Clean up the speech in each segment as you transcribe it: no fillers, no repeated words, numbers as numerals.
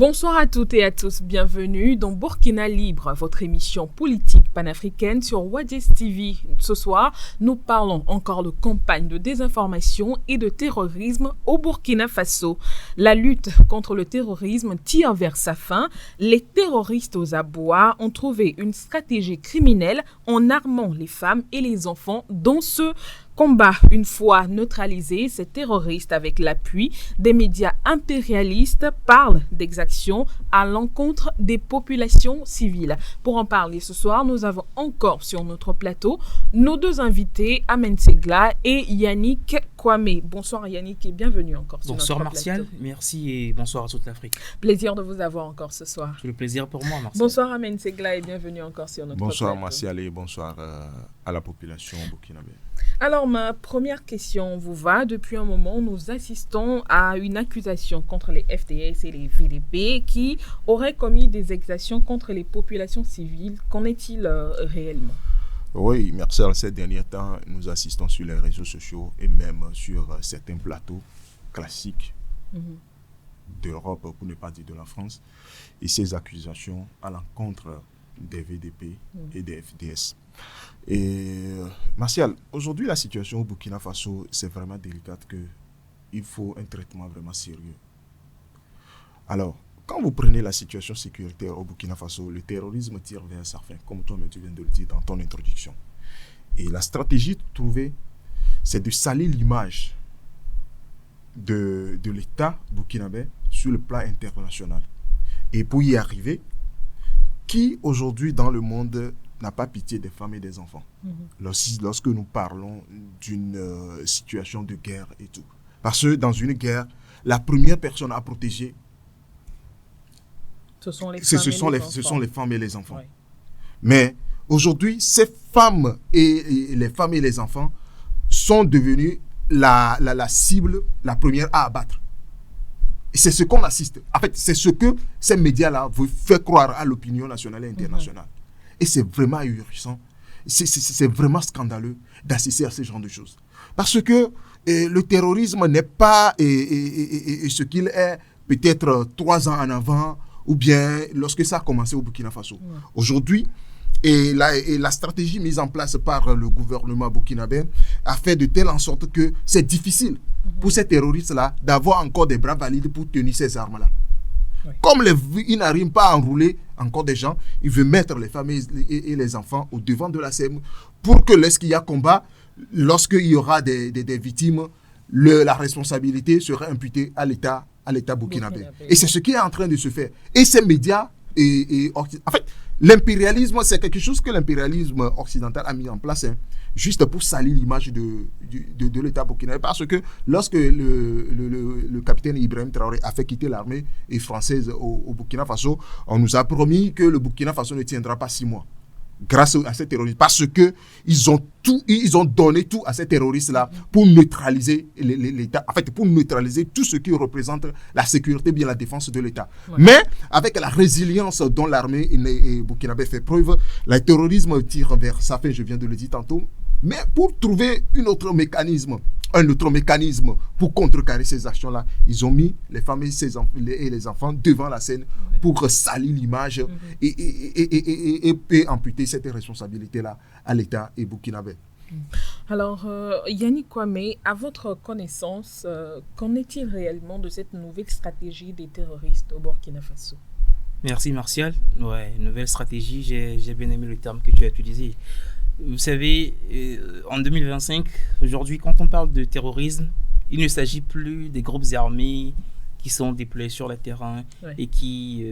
Bonsoir à toutes et à tous, bienvenue dans Burkina Libre, votre émission politique panafricaine sur Wadjes TV. Ce soir, nous parlons encore de campagne de désinformation et de terrorisme au Burkina Faso. La lutte contre le terrorisme tire vers sa fin. Les terroristes aux abois ont trouvé une stratégie criminelle en armant les femmes et les enfants dans ce combat. Une fois neutralisés, ces terroristes, avec l'appui des médias impérialistes, parlent d'exactions à l'encontre des populations civiles. Pour en parler ce soir, nous avons encore sur notre plateau nos deux invités, Amen Segla et Yannick Kwame. Bonsoir Yannick et bienvenue encore sur bonsoir notre Martial, plateau. merci et bonsoir à toute l'Afrique. Plaisir de vous avoir encore ce soir. C'est le plaisir pour moi, Martial. Bonsoir Amen Segla et bienvenue encore sur notre bonsoir, plateau. Bonsoir Martial et bonsoir à la population burkinabé. Alors, ma première question vous va. Depuis un moment, nous assistons à une accusation contre les FDS et les VDP qui auraient commis des exactions contre les populations civiles. Qu'en est-il réellement? Oui, Martial, ces derniers temps, nous assistons sur les réseaux sociaux et même sur certains plateaux classiques d'Europe, pour ne pas dire de la France, et ces accusations à l'encontre des VDP et des FDS. Et Martial, aujourd'hui la situation au Burkina Faso, c'est vraiment délicate qu'il faut un traitement vraiment sérieux. Alors, quand vous prenez la situation sécuritaire au Burkina Faso, le terrorisme tire vers sa fin, comme toi-même tu viens de le dire dans ton introduction. Et la stratégie trouvée, c'est de salir l'image de l'État burkinabé sur le plan international. Et pour y arriver, qui aujourd'hui dans le monde n'a pas pitié des femmes et des enfants lorsque nous parlons d'une situation de guerre et tout. Parce que dans une guerre, la première personne à protéger, ce sont les femmes et les enfants. Oui. Mais aujourd'hui, ces femmes et les femmes et les enfants sont devenus la cible, la première à abattre. Et c'est ce qu'on assiste. En fait, c'est ce que ces médias-là veulent faire croire à l'opinion nationale et internationale. Et c'est vraiment ahurissant. C'est vraiment scandaleux d'assister à ce genre de choses. Parce que le terrorisme n'est pas ce qu'il est peut-être 3 ans en avant ou bien lorsque ça a commencé au Burkina Faso. Aujourd'hui, la stratégie mise en place par le gouvernement burkinabé a fait de telle en sorte que c'est difficile pour ces terroristes-là d'avoir encore des bras valides pour tenir ces armes-là. Oui. Comme ils n'arrivent pas à enrouler encore des gens, ils veulent mettre les familles et les enfants au devant de la scène pour que lorsqu'il y a combat, lorsqu'il y aura des victimes, la responsabilité sera imputée à l'État burkinabé. Et c'est ce qui est en train de se faire. Et ces médias, en fait, l'impérialisme, c'est quelque chose que l'impérialisme occidental a mis en place, juste pour salir l'image de l'État burkinabé. Parce que lorsque le capitaine Ibrahim Traoré a fait quitter l'armée française au Burkina Faso, on nous a promis que le Burkina Faso ne tiendra pas 6 mois. Grâce à ces terroristes. Parce qu'ils ont donné tout à ces terroristes-là pour neutraliser l'État. En fait, pour neutraliser tout ce qui représente la sécurité, bien la défense de l'État. Ouais. Mais avec la résilience dont l'armée burkinabé fait preuve, le terrorisme tire vers sa fin, je viens de le dire tantôt. Mais pour trouver un autre mécanisme pour contrecarrer ces actions-là, ils ont mis les femmes et les enfants devant la scène pour salir l'image et amputer cette responsabilité-là à l'État et burkinabé. Alors, Yannick Kwame, à votre connaissance, qu'en est-il réellement de cette nouvelle stratégie des terroristes au Burkina Faso? Merci Martial. Ouais, nouvelle stratégie, j'ai bien aimé le terme que tu as utilisé. Vous savez, en 2025, aujourd'hui, quand on parle de terrorisme, il ne s'agit plus des groupes armés qui sont déployés sur le terrain et qui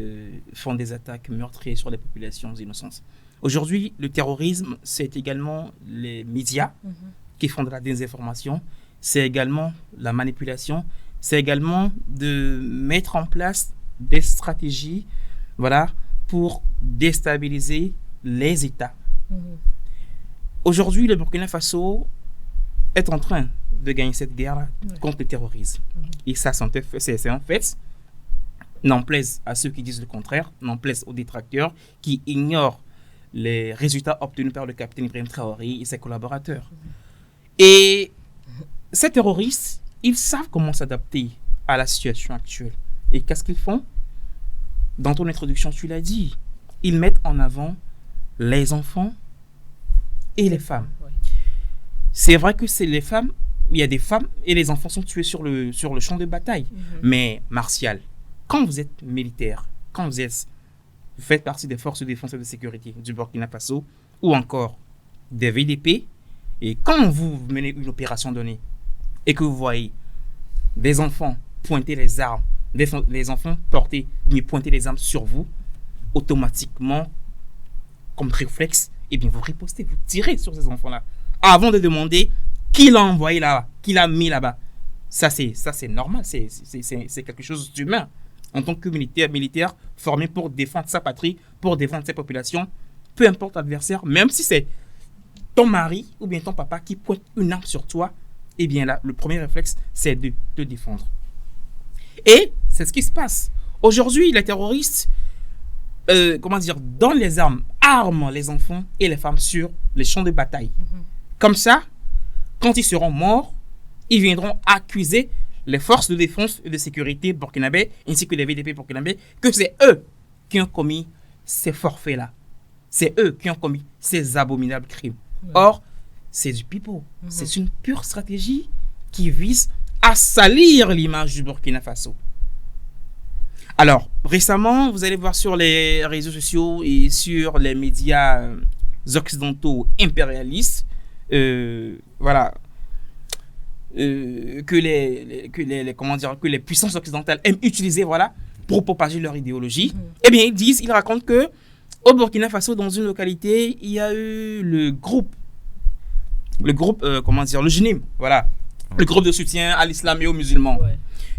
font des attaques meurtrières sur les populations innocentes. Aujourd'hui, le terrorisme, c'est également les médias qui font de la désinformation, c'est également la manipulation, c'est également de mettre en place des stratégies pour déstabiliser les États. Aujourd'hui, le Burkina Faso est en train de gagner cette guerre contre le terrorisme. Et ça, c'est un fait. N'en plaise à ceux qui disent le contraire, n'en plaise aux détracteurs qui ignorent les résultats obtenus par le capitaine Ibrahim Traoré et ses collaborateurs. Et ces terroristes, ils savent comment s'adapter à la situation actuelle. Et qu'est-ce qu'ils font? dans ton introduction, tu l'as dit, ils mettent en avant les enfants et les femmes. Ouais. C'est vrai que c'est les femmes, il y a des femmes et les enfants sont tués sur le champ de bataille. Mais Martial, quand vous êtes militaire, quand vous faites partie des forces de défense et de sécurité du Burkina Faso ou encore des VDP, et quand vous menez une opération donnée et que vous voyez des enfants pointer les armes, les enfants pointer les armes sur vous, automatiquement, comme réflexe, eh bien vous ripostez, vous tirez sur ces enfants-là avant de demander qui l'a envoyé là-bas, qui l'a mis là-bas. Ça c'est normal, c'est quelque chose d'humain. En tant que militaire formé pour défendre sa patrie, pour défendre ses populations, peu importe l'adversaire, même si c'est ton mari ou bien ton papa qui pointe une arme sur toi, eh bien là, le premier réflexe, c'est de te défendre. Et c'est ce qui se passe. Aujourd'hui, les terroristes, donnent les armes, arment les enfants et les femmes sur les champs de bataille. Comme ça, quand ils seront morts, ils viendront accuser les forces de défense et de sécurité burkinabé ainsi que les VDP burkinabé que c'est eux qui ont commis ces forfaits-là. C'est eux qui ont commis ces abominables crimes. Or, c'est du pipeau. C'est une pure stratégie qui vise à salir l'image du Burkina Faso. Alors, récemment, vous allez voir sur les réseaux sociaux et sur les médias occidentaux impérialistes, que les puissances occidentales aiment utiliser, pour propager leur idéologie. Eh bien, ils racontent que au Burkina Faso, dans une localité, il y a eu le JNIM, le groupe de soutien à l'islam et aux musulmans.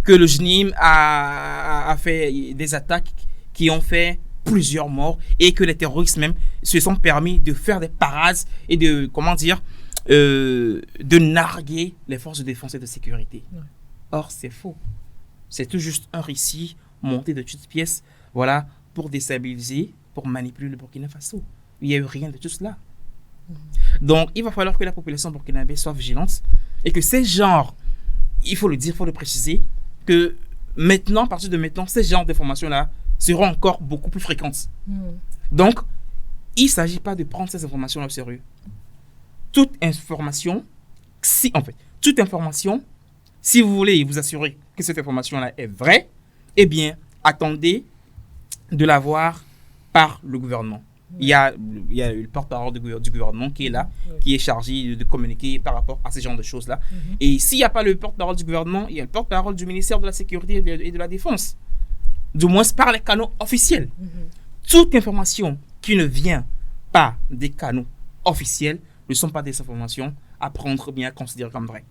Que le JNIM a fait des attaques qui ont fait plusieurs morts et que les terroristes même se sont permis de faire des parades et de narguer les forces de défense et de sécurité. Or, c'est faux. C'est tout juste un récit monté de toutes pièces, pour déstabiliser, pour manipuler le Burkina Faso. Il n'y a eu rien de tout cela. Donc, il va falloir que la population burkinabé soit vigilante et que ces genres, il faut le dire, il faut le préciser, que maintenant, à partir de maintenant, ces genres d'informations-là seront encore beaucoup plus fréquentes. Donc, il ne s'agit pas de prendre ces informations-là au sérieux. Toute information, si vous voulez vous assurer que cette information-là est vraie, eh bien, attendez de l'avoir par le gouvernement. Il y a le porte-parole du gouvernement qui est là, qui est chargé de communiquer par rapport à ce genre de choses-là. Et s'il n'y a pas le porte-parole du gouvernement, il y a le porte-parole du ministère de la Sécurité et de la Défense. Du moins par les canaux officiels. Toute information qui ne vient pas des canaux officiels ne sont pas des informations à prendre bien à considérer comme vraies.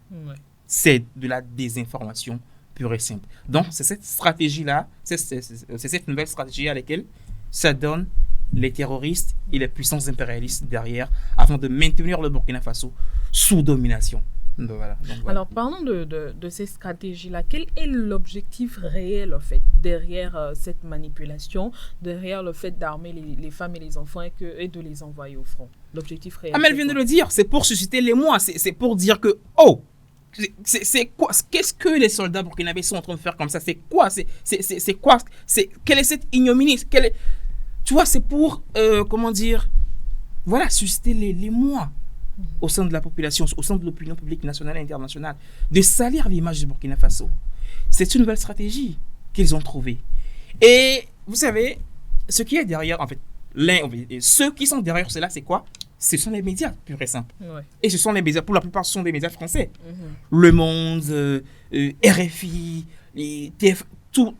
C'est de la désinformation pure et simple. Donc, c'est cette stratégie-là, c'est cette nouvelle stratégie à laquelle ça donne les terroristes et les puissances impérialistes derrière afin de maintenir le Burkina Faso sous domination. Donc, voilà. Alors, parlons de ces stratégies-là. Quel est l'objectif réel, en fait, derrière cette manipulation, derrière le fait d'armer les femmes et les enfants et de les envoyer au front? L'objectif réel. Amel vient de le dire, c'est pour susciter l'émoi, c'est pour dire que, c'est quoi, qu'est-ce que les soldats burkinabés sont en train de faire comme ça? C'est quoi? C'est quoi? Quelle est cette ignominie? Tu vois, c'est pour, susciter l'émoi au sein de la population, au sein de l'opinion publique nationale et internationale, de salir l'image du Burkina Faso. C'est une nouvelle stratégie qu'ils ont trouvée. Et vous savez, ce qui est derrière, en fait, ceux qui sont derrière cela, c'est quoi? Ce sont les médias, pur et simple. Et ce sont les médias, pour la plupart, ce sont des médias français. Le Monde, RFI, TF, tout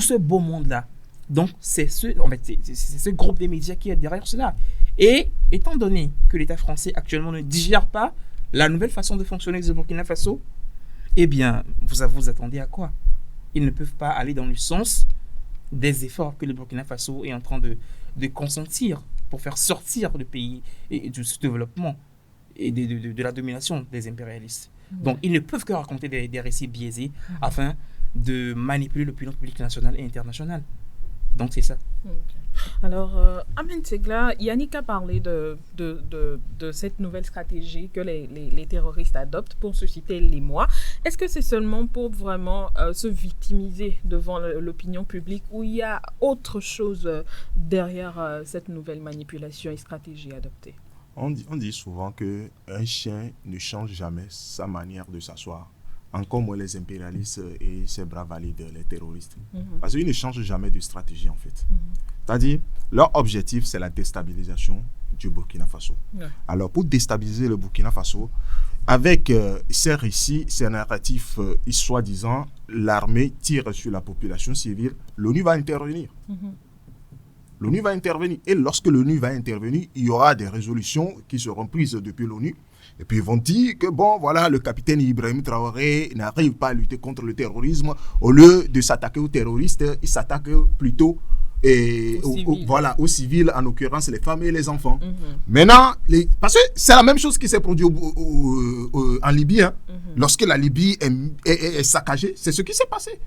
ce beau monde-là. Donc, c'est ce groupe de médias qui est derrière cela. Et étant donné que l'État français actuellement ne digère pas la nouvelle façon de fonctionner du Burkina Faso, eh bien, vous attendez à quoi? Ils ne peuvent pas aller dans le sens des efforts que le Burkina Faso est en train de consentir pour faire sortir le pays et du développement et de la domination des impérialistes. Donc, ils ne peuvent que raconter des récits biaisés afin de manipuler l'opinion publique nationale et internationale. Donc, c'est ça. Alors, Ahmed Segla, Yannick a parlé de cette nouvelle stratégie que les terroristes adoptent pour susciter l'émoi. Est-ce que c'est seulement pour vraiment se victimiser devant l'opinion publique ou il y a autre chose derrière cette nouvelle manipulation et stratégie adoptée? On dit souvent qu'un chien ne change jamais sa manière de s'asseoir. Encore moins les impérialistes et ces bras valides, les terroristes. Parce qu'ils ne changent jamais de stratégie, en fait. C'est-à-dire, leur objectif, c'est la déstabilisation du Burkina Faso. Alors, pour déstabiliser le Burkina Faso, avec ces récits, ces narratifs, soi-disant, l'armée tire sur la population civile, l'ONU va intervenir. L'ONU va intervenir. Et lorsque l'ONU va intervenir, il y aura des résolutions qui seront prises depuis l'ONU. Et puis ils vont dire que bon, voilà, le capitaine Ibrahim Traoré n'arrive pas à lutter contre le terrorisme. Au lieu de s'attaquer aux terroristes, il s'attaque plutôt aux civils, en l'occurrence les femmes et les enfants. Maintenant, parce que c'est la même chose qui s'est produit en Libye. Lorsque la Libye est saccagée, c'est ce qui s'est passé.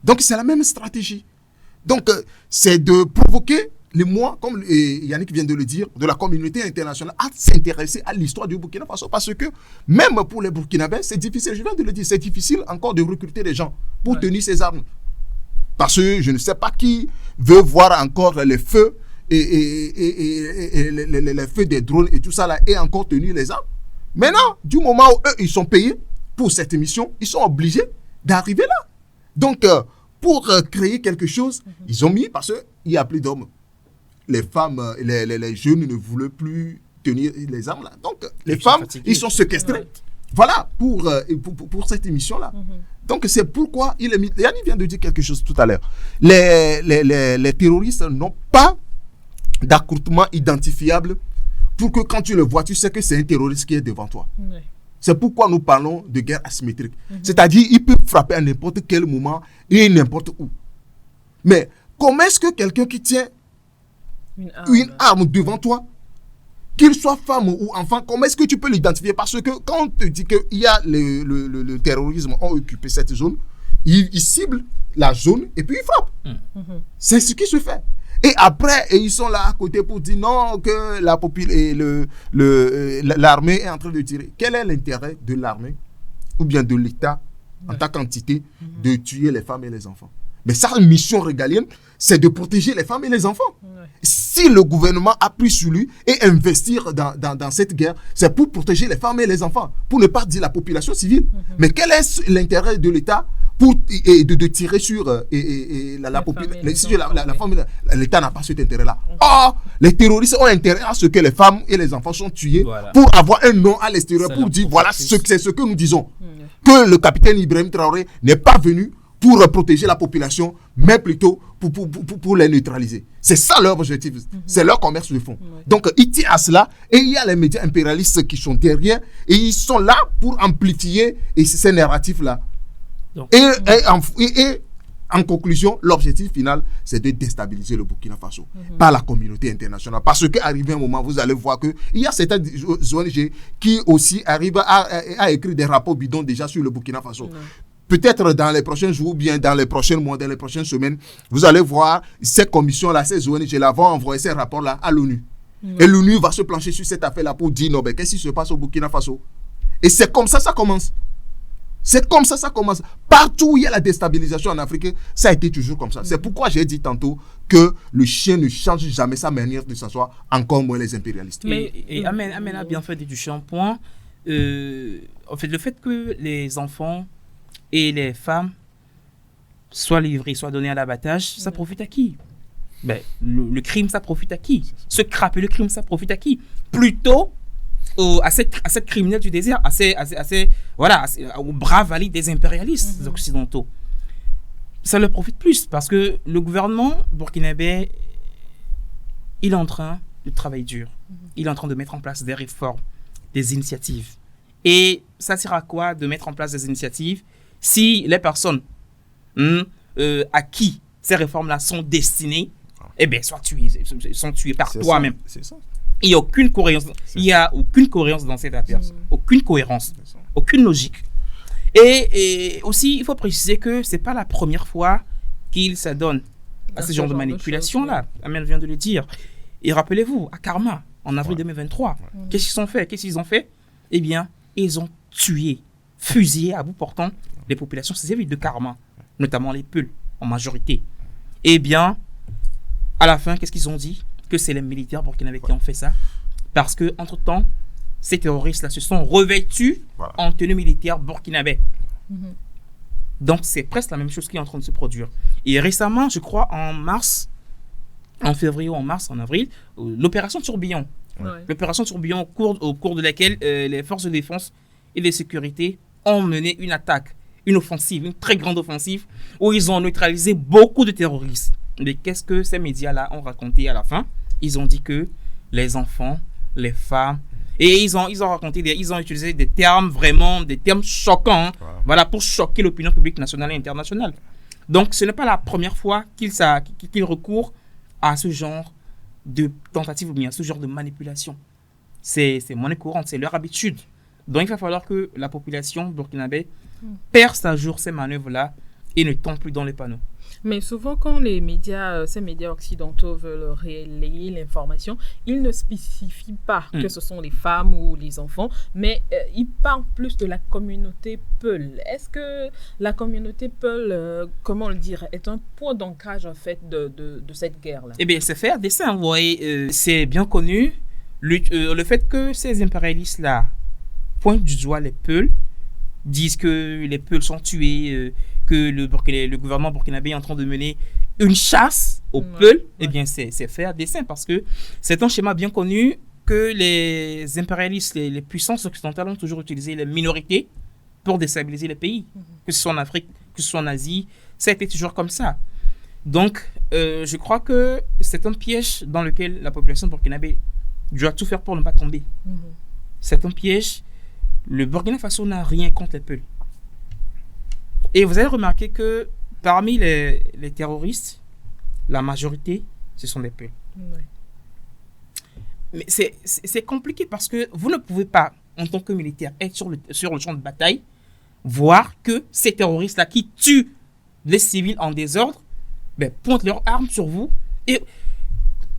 Donc c'est la même stratégie. Donc c'est de provoquer l'émoi, comme Yannick vient de le dire, de la communauté internationale à s'intéresser à l'histoire du Burkina Faso. Parce que même pour les Burkinabés, c'est difficile, je viens de le dire, c'est difficile encore de recruter des gens pour tenir ces armes. Parce que je ne sais pas qui veut voir encore les feux et les feux des drones et tout ça là et encore tenir les armes. Maintenant, du moment où eux, ils sont payés pour cette mission, ils sont obligés d'arriver là. Donc, pour créer quelque chose, ils ont mis, parce qu'il n'y a plus d'hommes. Les femmes, les jeunes ne voulaient plus tenir les armes là. Donc, les femmes, ils sont séquestrés. Voilà, pour cette émission-là. Donc, c'est pourquoi il est mis. Yannick vient de dire quelque chose tout à l'heure. Les terroristes n'ont pas d'accourtement identifiable pour que quand tu le vois, tu sais que c'est un terroriste qui est devant toi. C'est pourquoi nous parlons de guerre asymétrique. C'est-à-dire, il peut frapper à n'importe quel moment et n'importe où. Mais comment est-ce que quelqu'un qui tient une arme devant toi, qu'il soit femme ou enfant, comment est-ce que tu peux l'identifier? Parce que quand on te dit qu'il y a le terrorisme ont occupé cette zone, ils ciblent la zone et puis ils frappent. C'est ce qui se fait. Et après, ils sont là à côté pour dire non, que l'armée est en train de tirer. Quel est l'intérêt de l'armée ou bien de l'État en tant qu'entité de tuer les femmes et les enfants? Mais sa mission régalienne, c'est de protéger les femmes et les enfants. Si le gouvernement a pris sur lui et investir dans cette guerre, c'est pour protéger les femmes et les enfants, pour ne pas dire la population civile. Mais quel est l'intérêt de l'État de tirer sur la population, la femme? L'État n'a pas cet intérêt-là. Or, les terroristes ont intérêt à ce que les femmes et les enfants sont tués pour avoir un nom à l'extérieur, pour dire voilà, c'est ce que nous disons. Que le capitaine Ibrahim Traoré n'est pas venu pour protéger la population, mais plutôt pour les neutraliser. C'est ça leur objectif. C'est leur commerce de fond. Donc, ils tirent à cela. Et il y a les médias impérialistes qui sont derrière. Et ils sont là pour amplifier ces narratifs-là. Et en conclusion, l'objectif final, c'est de déstabiliser le Burkina Faso par la communauté internationale. Parce qu'arrivé un moment, vous allez voir qu'il y a certaines ONG qui aussi arrivent à écrire des rapports bidons déjà sur le Burkina Faso. Peut-être dans les prochains jours, ou bien dans les prochains mois, dans les prochaines semaines, vous allez voir ces commissions-là, ces ONG-là vont envoyer ces rapports-là à l'ONU. Et l'ONU va se plancher sur cette affaire-là pour dire non, mais qu'est-ce qui se passe au Burkina Faso? Et c'est comme ça ça commence. C'est comme ça ça commence. Partout où il y a la déstabilisation en Afrique, ça a été toujours comme ça. C'est pourquoi j'ai dit tantôt que le chien ne change jamais sa manière de s'asseoir, encore moins les impérialistes. Et Amen a bien fait du shampoing. En fait, le fait que les enfants et les femmes soient livrées, soient données à l'abattage, ça profite à qui? Le crime, ça profite à qui? Ce crapé, le crime, ça profite à qui? Plutôt à cette criminelle du désert, aux bras valides des impérialistes occidentaux. Ça leur profite plus parce que le gouvernement burkinabé, il est en train de travailler dur. Il est en train de mettre en place des réformes, des initiatives. Et ça sert à quoi de mettre en place des initiatives si les personnes à qui ces réformes-là sont destinées, sont tuées par toi-même. C'est ça. Il n'y a aucune cohérence. Il y a aucune cohérence dans cette affaire. Aucune cohérence. Aucune logique. Et aussi, il faut préciser que ce n'est pas la première fois qu'ils s'adonnent à ce genre de manipulation-là. Amel vient de le dire. Et rappelez-vous, à Karma, en avril 2023, qu'est-ce qu'ils ont fait? Qu'est-ce qu'ils ont fait? Eh bien, ils ont tué, fusillé à bout portant les populations civiles de Karma, notamment les Peuls, en majorité. Eh bien, à la fin, qu'est-ce qu'ils ont dit? Que c'est les militaires burkinabés qui ont fait ça. Parce que, entre-temps, ces terroristes-là se sont revêtus en tenue militaire burkinabé. Donc, c'est presque la même chose qui est en train de se produire. Et récemment, je crois, en février ou en avril, l'opération Tourbillon. L'opération Tourbillon, au cours de laquelle les forces de défense et de sécurité ont mené une attaque, une offensive, une très grande offensive, où ils ont neutralisé beaucoup de terroristes. Mais qu'est-ce que ces médias-là ont raconté à la fin? Ils ont dit que les enfants, les femmes, et ils ont utilisé des termes choquants, voilà, pour choquer l'opinion publique nationale et internationale. Donc, ce n'est pas la première fois qu'ils recourent à ce genre de tentative ou bien à ce genre de manipulation. C'est monnaie courante, c'est leur habitude. Donc, il va falloir que la population burkinabé perce à jour ces manœuvres-là et ne tombe plus dans les panneaux. Mais souvent, quand les médias, ces médias occidentaux veulent relayer l'information, ils ne spécifient pas que ce sont les femmes ou les enfants, mais ils parlent plus de la communauté Peul. Est-ce que la communauté Peul, comment le dire, est un point d'ancrage en fait de cette guerre-là? Eh bien, c'est fait à dessein, vous voyez, c'est bien connu. Le fait que ces impérialistes-là pointent du doigt les Peuls, disent que les Peuls sont tués, que le gouvernement burkinabé est en train de mener une chasse aux Peuls, eh bien, c'est fait à dessein parce que c'est un schéma bien connu que les impérialistes, les puissances occidentales ont toujours utilisé les minorités pour déstabiliser les pays, que ce soit en Afrique, que ce soit en Asie, ça a été toujours comme ça. Donc, je crois que c'est un piège dans lequel la population burkinabé doit tout faire pour ne pas tomber. C'est un piège. Le Burkina Faso n'a rien contre les Peuls. Et vous avez remarqué que parmi les terroristes, la majorité, ce sont des Peuls. Mais c'est compliqué parce que vous ne pouvez pas, en tant que militaire, être sur le champ de bataille, voir que ces terroristes-là qui tuent les civils en désordre, pointent leurs armes sur vous. Et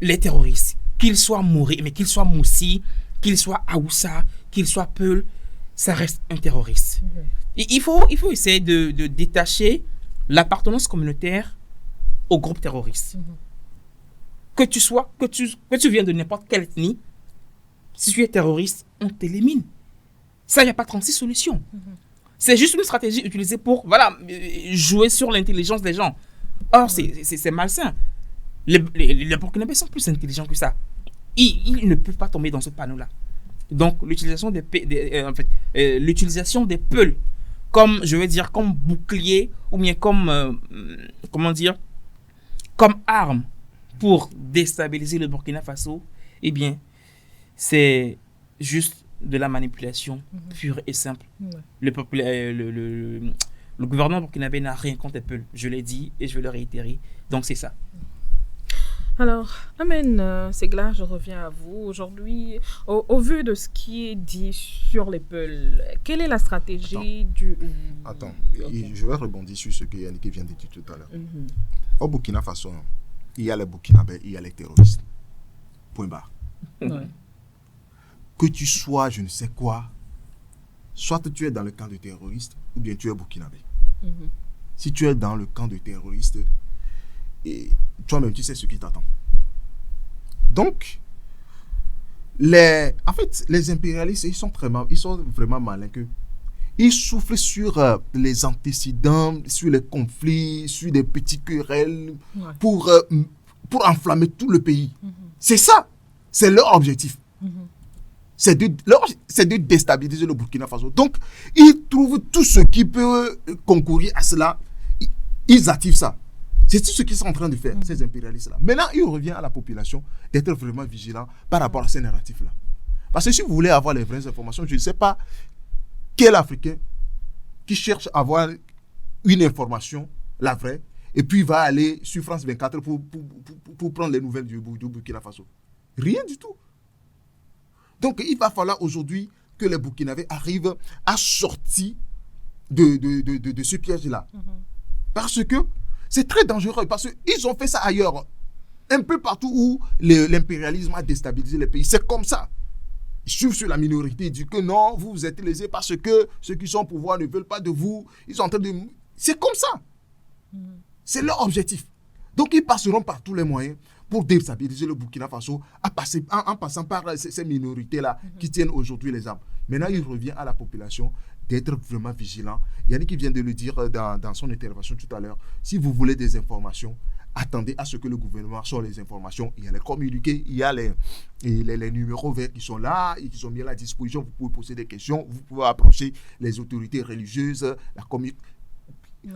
les terroristes, qu'ils soient Mouri, mais qu'ils soient Moussi, qu'ils soient Aoussa, qu'ils soient Peuls, ça reste un terroriste. Et il faut essayer de détacher l'appartenance communautaire au groupe terroriste. Que tu viens de n'importe quelle ethnie, si tu es terroriste, on t'élimine. Ça, il n'y a pas 36 solutions. C'est juste une stratégie utilisée pour jouer sur l'intelligence des gens. Or, c'est malsain. Les Burkinabés sont plus intelligents que ça. Ils ne peuvent pas tomber dans ce panneau-là. Donc, l'utilisation des Peuls comme bouclier ou bien comme arme pour déstabiliser le Burkina Faso, eh bien, c'est juste de la manipulation pure et simple. Le gouvernement burkinabé n'a rien contre les Peuls. Je l'ai dit et je vais le réitérer. Donc, c'est ça. Alors, Amen Segla, je reviens à vous. Aujourd'hui, au vu de ce qui est dit sur les Peuls, quelle est la stratégie du... Attends, je vais rebondir sur ce que Yannick vient de dire tout à l'heure. Au Burkina Faso, il y a les Burkinabés, il y a les terroristes. Point barre. Que tu sois je ne sais quoi, soit tu es dans le camp de terroristes ou bien tu es Burkinabé. Si tu es dans le camp de terroristes, et toi-même, tu sais ce qui t'attend. Donc, les impérialistes, ils sont vraiment malins. Ils soufflent sur les antécédents, sur les conflits, sur des petits querelles, pour enflammer tout le pays. C'est ça. C'est leur objectif. C'est de déstabiliser le Burkina Faso. Donc, ils trouvent tout ce qui peut concourir à cela. Ils activent ça. C'est tout ce qu'ils sont en train de faire, ces impérialistes-là. Maintenant, il revient à la population d'être vraiment vigilant par rapport à ces narratifs-là. Parce que si vous voulez avoir les vraies informations, je ne sais pas quel Africain qui cherche à avoir une information, la vraie, et puis va aller sur France 24 pour prendre les nouvelles du Burkina Faso. Rien du tout. Donc, il va falloir aujourd'hui que les Burkinabés arrivent à sortir de ce piège-là. Parce que C'est très dangereux parce qu'ils ont fait ça ailleurs. Un peu partout où l'impérialisme a déstabilisé les pays. C'est comme ça. Ils suivent sur la minorité. Ils disent que non, vous êtes lésés parce que ceux qui sont au pouvoir ne veulent pas de vous. Ils sont en train de... C'est comme ça. C'est leur objectif. Donc, ils passeront par tous les moyens pour déstabiliser le Burkina Faso en passant par ces minorités-là qui tiennent aujourd'hui les armes. Maintenant, il revient à la population d'être vraiment vigilant. Yannick qui vient de le dire dans son intervention tout à l'heure. Si vous voulez des informations, attendez à ce que le gouvernement sorte les informations. Il y a les communiqués, il y a les numéros verts qui sont là et qui sont mis à la disposition. Vous pouvez poser des questions, vous pouvez approcher les autorités religieuses, la communauté.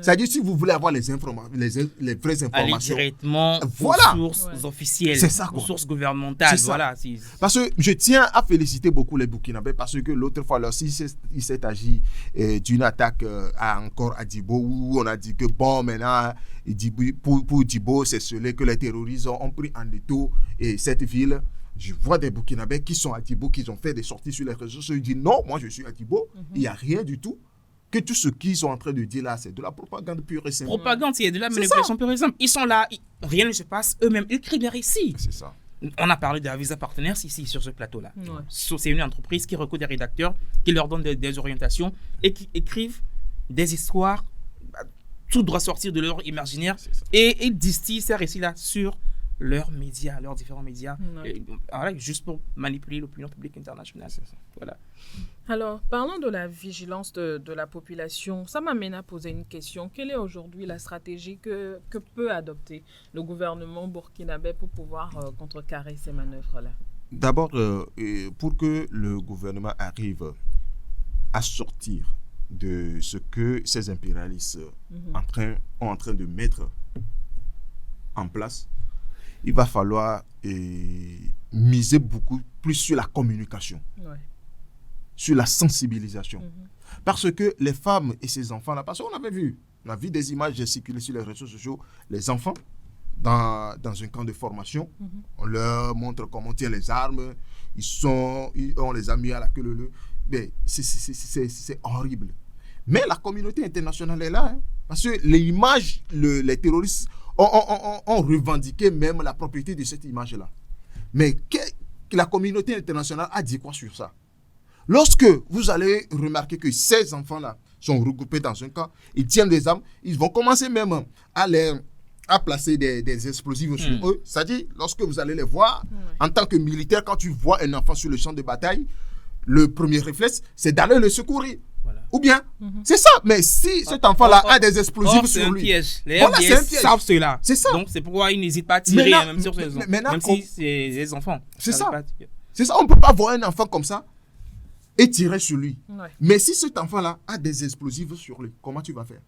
C'est-à-dire, si vous voulez avoir les vraies informations, aller directement aux sources officielles, aux sources gouvernementales. Voilà. Parce que je tiens à féliciter beaucoup les Burkinabés parce que l'autre fois, il s'est agi d'une attaque encore à Djibo où on a dit que bon, maintenant, pour Djibo, c'est celui que les terroristes ont pris en étau et cette ville. Je vois des Burkinabés qui sont à Djibo, qui ont fait des sorties sur les réseaux sociaux. Ils disent non, moi je suis à Djibo, il n'y a rien du tout. Que tout ce qu'ils sont en train de dire là, c'est de la propagande pure et simple. Propagande, c'est de la manipulation pure et simple. Ils sont là, rien ne se passe, eux-mêmes, ils créent des récits. C'est ça. On a parlé de la Visa Partners ici, sur ce plateau-là. Ouais. C'est une entreprise qui recrute des rédacteurs, qui leur donne des orientations et qui écrivent des histoires. Tout doit sortir de leur imaginaire et ils distillent ces récits-là sur leurs médias, leurs différents médias, juste pour manipuler l'opinion publique internationale. C'est ça. Voilà. Alors, parlons de la vigilance de la population. Ça m'amène à poser une question. Quelle est aujourd'hui la stratégie que peut adopter le gouvernement burkinabé pour pouvoir contrecarrer ces manœuvres-là? D'abord, pour que le gouvernement arrive à sortir de ce que ces impérialistes sont en train de mettre en place, il va falloir miser beaucoup plus sur la communication, sur la sensibilisation. Parce que les femmes et ces enfants-là, parce qu'on avait vu, on a vu des images circuler sur les réseaux sociaux, les enfants dans un camp de formation, on leur montre comment on tient les armes, on les a mis à la queue leu. Mais c'est horrible. Mais la communauté internationale est là, parce que l'image, les terroristes ont revendiqué même la propriété de cette image-là. Mais la communauté internationale a dit quoi sur ça? Lorsque vous allez remarquer que ces enfants-là sont regroupés dans un camp, ils tiennent des armes, ils vont commencer même à placer des explosifs sur eux. C'est-à-dire, lorsque vous allez les voir, en tant que militaire, quand tu vois un enfant sur le champ de bataille, le premier réflexe, c'est d'aller le secourir. Voilà. Ou bien, c'est ça. Mais si cet enfant-là a des explosifs sur lui... Les MDS savent cela. C'est ça. Donc, c'est pourquoi ils n'hésitent pas à tirer, même sur les enfants. Même si c'est des enfants. C'est ça. C'est ça. On ne peut pas voir un enfant comme ça et tirer sur lui. Mais si cet enfant-là a des explosifs sur lui, comment tu vas faire?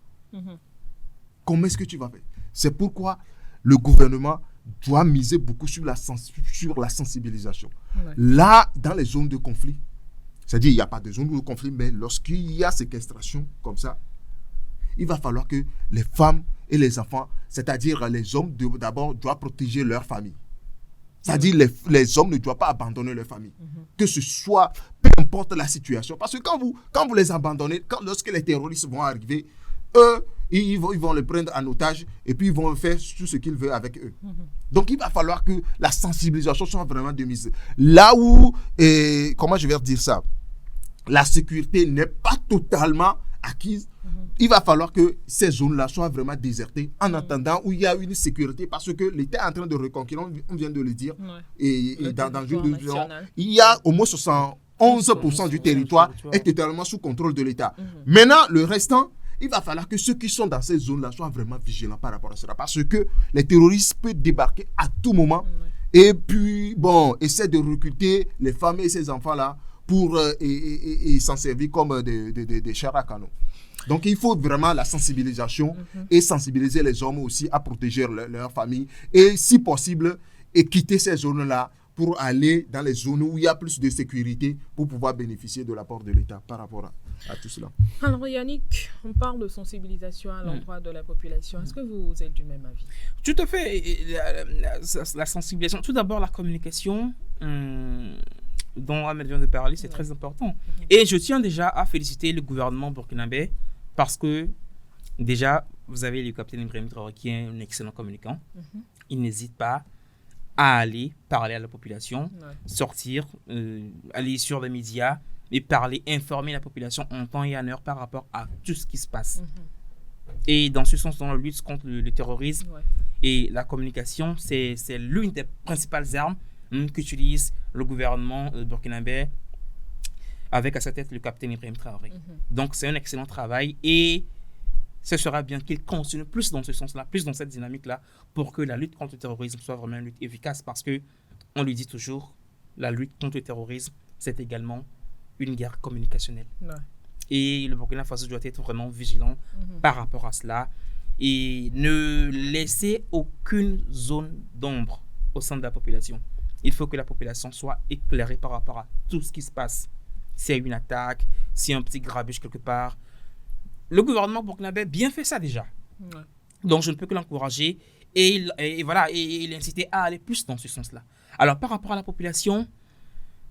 Comment est-ce que tu vas faire? C'est pourquoi le gouvernement doit miser beaucoup sur la sensibilisation. Là, dans les zones de conflit, c'est-à-dire, il n'y a pas de zone de conflit, mais lorsqu'il y a séquestration comme ça, il va falloir que les femmes et les enfants, c'est-à-dire les hommes, d'abord, doivent protéger leur famille. C'est-à-dire, les hommes ne doivent pas abandonner leur famille. Que ce soit, peu importe la situation. Parce que quand vous les abandonnez, lorsque les terroristes vont arriver, eux, ils vont les prendre en otage et puis ils vont faire tout ce qu'ils veulent avec eux. Donc, il va falloir que la sensibilisation soit vraiment de mise. Là où, comment je vais dire ça, la sécurité n'est pas totalement acquise, il va falloir que ces zones-là soient vraiment désertées en attendant où il y a une sécurité parce que l'État est en train de reconquérir, on vient de le dire, et dans une région, il y a au moins 71% du territoire est totalement sous contrôle de l'État. Maintenant, le restant, il va falloir que ceux qui sont dans ces zones-là soient vraiment vigilants par rapport à cela parce que les terroristes peuvent débarquer à tout moment et puis, bon, essaient de recruter les femmes et ces enfants-là pour s'en servir comme des chars à canon. Donc, il faut vraiment la sensibilisation et sensibiliser les hommes aussi à protéger leur famille et, si possible, et quitter ces zones-là pour aller dans les zones où il y a plus de sécurité pour pouvoir bénéficier de l'apport de l'État par rapport à tout cela. Alors Yannick, on parle de sensibilisation à l'endroit de la population. Est-ce que vous êtes du même avis? Tout à fait. La sensibilisation, tout d'abord la communication dont Ahmed vient de parler, c'est très important. Et je tiens déjà à féliciter le gouvernement burkinabé parce que déjà, vous avez le capitaine Ibrahim Traoré qui est un excellent communicant. Il n'hésite pas à aller parler à la population, sortir, aller sur les médias et parler, informer la population en temps et en heure par rapport à tout ce qui se passe. Et dans ce sens, dans la lutte contre le terrorisme et la communication, c'est l'une des principales armes qu'utilise le gouvernement burkinabé avec à sa tête le capitaine Ibrahim Traoré. Donc c'est un excellent travail et ce sera bien qu'il continue plus dans ce sens-là, plus dans cette dynamique-là, pour que la lutte contre le terrorisme soit vraiment une lutte efficace, parce que on lui dit toujours, la lutte contre le terrorisme, c'est également une guerre communicationnelle. Et le Burkina Faso doit être vraiment vigilant par rapport à cela et ne laisser aucune zone d'ombre au sein de la population. Il faut que la population soit éclairée par rapport à tout ce qui se passe. S'il y a une attaque, s'il y a un petit grabuge quelque part. Le gouvernement burkinabé bien fait ça déjà. Donc je ne peux que l'encourager et l'inciter à aller plus dans ce sens-là. Alors par rapport à la population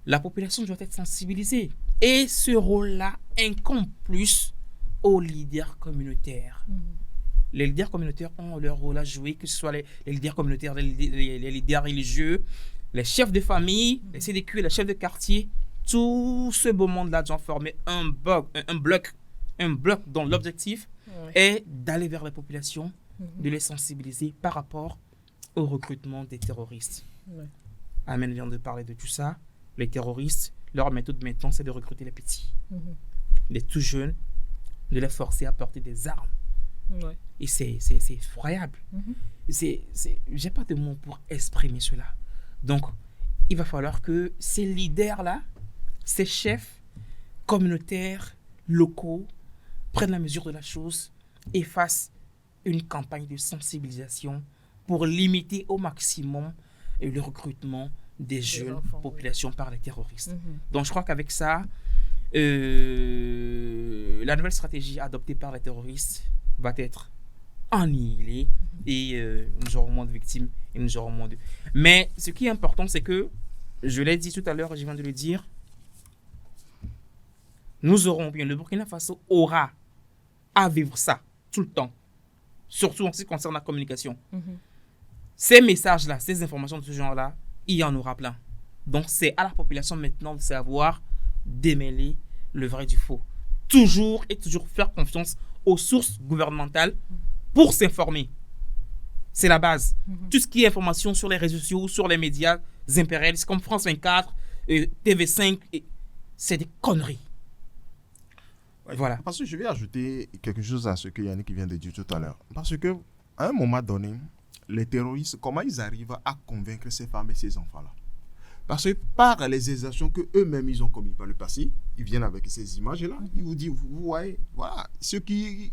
doit être sensibilisée. Et ce rôle-là incombe plus aux leaders communautaires. Les leaders communautaires ont leur rôle à jouer, que ce soit les leaders communautaires, les leaders religieux, les chefs de famille, les CDQ, les chefs de quartier. Tout ce beau monde-là doit former un bloc dont l'objectif est d'aller vers la population, de les sensibiliser par rapport au recrutement des terroristes. Amen vient de parler de tout ça. Les terroristes, leur méthode maintenant, c'est de recruter les petits, les tout jeunes, de les forcer à porter des armes. Et c'est effroyable. J'ai pas de mots pour exprimer cela. Donc, il va falloir que ces leaders-là, ces chefs communautaires, locaux, prennent la mesure de la chose et fassent une campagne de sensibilisation pour limiter au maximum le recrutement des jeunes enfants, populations par les terroristes. Donc je crois qu'avec ça, la nouvelle stratégie adoptée par les terroristes va être annihilée et nous aurons moins de victimes et nous aurons moins de... Mais ce qui est important, c'est que, je l'ai dit tout à l'heure, je viens de le dire, nous aurons bien, le Burkina Faso aura à vivre ça tout le temps, surtout en ce qui concerne la communication. Ces messages-là, ces informations de ce genre-là, il y en aura plein. Donc, c'est à la population maintenant de savoir démêler le vrai du faux. Toujours faire confiance aux sources gouvernementales pour s'informer. C'est la base. Tout ce qui est information sur les réseaux sociaux, sur les médias impérialistes comme France 24, TV5, c'est des conneries. Voilà. Parce que je vais ajouter quelque chose à ce que Yannick vient de dire tout à l'heure. Parce que à un moment donné, les terroristes, comment ils arrivent à convaincre ces femmes et ces enfants-là? Parce que par les exactions qu'eux-mêmes ils ont commises par le passé, ils viennent avec ces images-là, ils vous disent, vous voyez, voilà, ceux qui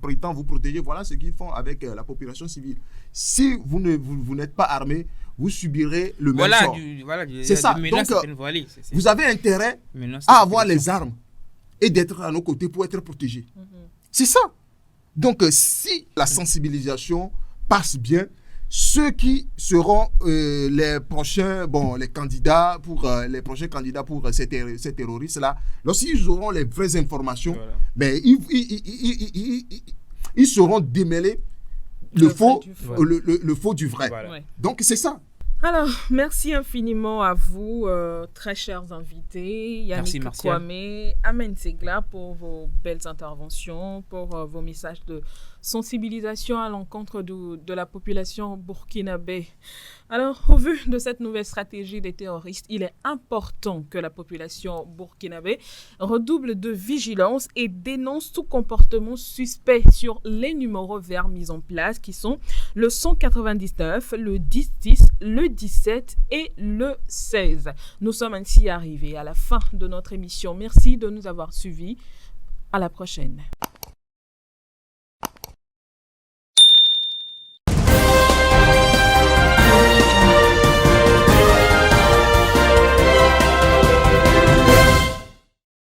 prétendent vous protéger, voilà ce qu'ils font avec la population civile. Si vous n'êtes pas armé, vous subirez le même sort. C'est ça. Donc, vous avez intérêt à avoir les armes et d'être à nos côtés pour être protégés. C'est ça. Donc, si la sensibilisation passe bien, ceux qui seront les prochains candidats pour ces terroristes-là, lorsqu'ils auront les vraies informations, mais ils sauront démêler le faux du vrai. Donc, c'est ça. Alors, merci infiniment à vous, très chers invités, Yannick Kwame, Amen Segla, pour vos belles interventions, pour vos messages de sensibilisation à l'encontre de la population burkinabé. Alors, au vu de cette nouvelle stratégie des terroristes, il est important que la population burkinabé redouble de vigilance et dénonce tout comportement suspect sur les numéros verts mis en place, qui sont le 199, le 1010, le 17 et le 16. Nous sommes ainsi arrivés à la fin de notre émission. Merci de nous avoir suivis. À la prochaine.